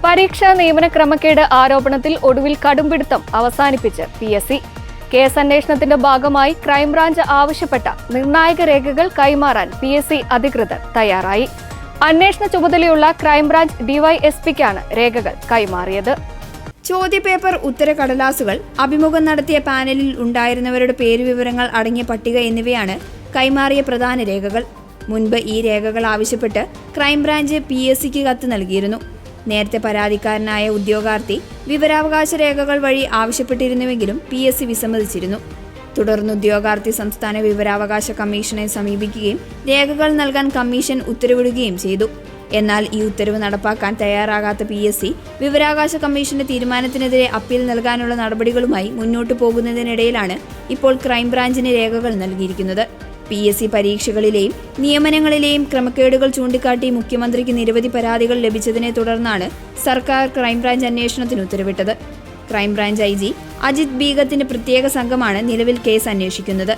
പരീക്ഷാ നിയമന ക്രമക്കേട് ആരോപണത്തിൽ ഒടുവിൽ കടുംപിടുത്തം അവസാനിപ്പിച്ച് PSC. കേസ് അന്വേഷണത്തിന്റെ ഭാഗമായി ക്രൈംബ്രാഞ്ച് ആവശ്യപ്പെട്ട നിർണായക രേഖകൾ കൈമാറാൻ PSC അധികൃതർ തയ്യാറായി. അന്വേഷണ ചുമതലയുള്ള ക്രൈംബ്രാഞ്ച് DYSPക്കാണ് രേഖകൾ കൈമാറിയത്. ചോദ്യപേപ്പർ, ഉത്തരക്കടലാസുകൾ, അഭിമുഖം നടത്തിയ പാനലിൽ ഉണ്ടായിരുന്നവരുടെ പേരുവിവരങ്ങൾ അടങ്ങിയ പട്ടിക എന്നിവയാണ് കൈമാറിയ പ്രധാന രേഖകൾ. മുൻപ് ഈ രേഖകൾ ആവശ്യപ്പെട്ട് ക്രൈംബ്രാഞ്ച് PSCക്ക് കത്ത് നൽകിയിരുന്നു. നേരത്തെ പരാതിക്കാരനായ ഉദ്യോഗാർത്ഥി വിവരാവകാശ രേഖകൾ വഴി ആവശ്യപ്പെട്ടിരുന്നുവെങ്കിലും PSC വിസമ്മതിച്ചിരുന്നു. തുടർന്ന് ഉദ്യോഗാർത്ഥി സംസ്ഥാന വിവരാവകാശ കമ്മീഷനെ സമീപിക്കുകയും രേഖകൾ നൽകാൻ കമ്മീഷൻ ഉത്തരവിടുകയും ചെയ്തു. എന്നാൽ ഈ ഉത്തരവ് നടപ്പാക്കാൻ തയ്യാറാകാത്ത PSC വിവരാവകാശ കമ്മീഷന്റെ തീരുമാനത്തിനെതിരെ അപ്പീൽ നൽകാനുള്ള നടപടികളുമായി മുന്നോട്ടു പോകുന്നതിനിടയിലാണ് ഇപ്പോൾ ക്രൈംബ്രാഞ്ചിന് രേഖകൾ നൽകിയിരിക്കുന്നത്. PSC പരീക്ഷകളിലെയും നിയമനങ്ങളിലെയും ക്രമക്കേടുകൾ ചൂണ്ടിക്കാട്ടി മുഖ്യമന്ത്രിക്ക് നിരവധി പരാതികൾ ലഭിച്ചതിനെ തുടർന്നാണ് സർക്കാർ ക്രൈംബ്രാഞ്ച് അന്വേഷണത്തിന് ഉത്തരവിട്ടത്. ക്രൈംബ്രാഞ്ച് IG അജിത് ബീഗത്തിന്റെ പ്രത്യേക സംഘമാണ് നിലവിൽ കേസ് അന്വേഷിക്കുന്നത്.